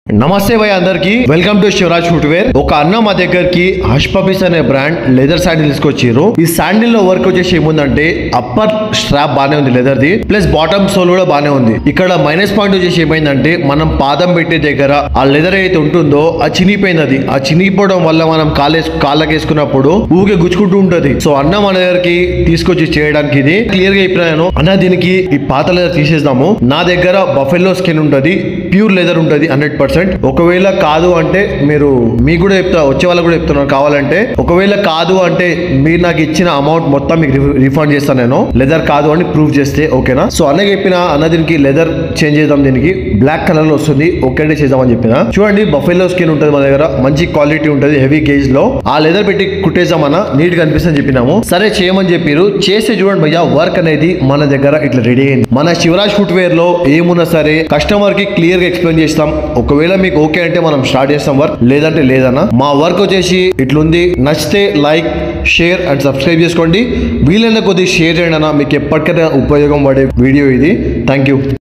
నమస్తే భయ్ అందరికి వెల్కమ్ టు శివరాజ్ ఫుట్వేర్. ఒక అన్న మా దగ్గరికి హష్ పపీస్ అనే బ్రాండ్ లెదర్ శాండిల్ తీసుకొచ్చారు. ఈ శాండిల్ లో వర్క్ వచ్చేసి ఏముందంటే అప్పర్ స్ట్రాప్ బానే ఉంది లెదర్ ది, ప్లస్ బాటమ్ సోల్ కూడా బానే ఉంది. ఇక్కడ మైనస్ పాయింట్ వచ్చేసి ఏమైందంటే మనం పాదం పెట్టే దగ్గర ఆ లెదర్ అయితే ఉంటుందో అది చినిగిపోయింది. అది ఆ చినిగిపోవడం వల్ల మనం కాళ్ళకి వేసుకున్నప్పుడు ఊగే గుచ్చుకుంటూ ఉంటది. సో అన్న మన దగ్గరికి తీసుకొచ్చి చేయడానికి ఇది క్లియర్ గా చెప్పినాను. అన్న దీనికి ఈ పాత లెదర్ తీసేద్దాము. నా దగ్గర బఫెల్లో స్కిన్ ఉంటది, ప్యూర్ లెదర్ ఉంటది 100%. ఒకవేళ కాదు అంటే మీకు కూడా చెప్తా, వచ్చే వాళ్ళకి కూడా చెప్తున్నాను, కావాలంటే ఒకవేళ కాదు అంటే మీరు నాకు ఇచ్చిన అమౌంట్ మొత్తం మీకు రిఫండ్ చేస్తాను నేను, లెదర్ కాదు అని ప్రూవ్ చేస్తే. ఓకేనా? సో అన్న చెప్పిన అన్న దీనికి లెదర్ చేంజ్ చేద్దాం, దీనికి బ్లాక్ కలర్ లో వస్తుంది, ఒకటే చేద్దామని చెప్పిన. చూడండి బఫెల్లో స్కిన్ ఉంటుంది మన దగ్గర, మంచి క్వాలిటీ ఉంటుంది, హెవీ గేజ్ లో. ఆ లెదర్ పెట్టి కుట్టేద్దామన్నా నీట్ గా అనిపిస్తుంది చెప్పినాము. సరే చేయమని చెప్పారు, చేస్తే చూడండి భయ్యా వర్క్ అనేది మన దగ్గర ఇట్లా రెడీ అయింది. మన శివరాజ్ ఫుట్వేర్ లో ఏమున్నా సరే కస్టమర్ కి క్లియర్ గా ఎక్స్ప్లెయిన్ చేస్తాం. ఒకవేళ మీకు ఓకే అంటే మనం స్టార్ట్ చేస్తాం వర్క్, లేదంటే లేదన్నా. మా వర్క్ వచ్చేసి ఇట్లుంది. నచ్చితే లైక్, షేర్ అండ్ సబ్స్క్రైబ్ చేసుకోండి. వీలైన కొద్దిగా షేర్ చేయండి అన్న, మీకు ఎప్పటికైనా ఉపయోగం పడే వీడియో ఇది. Thank you.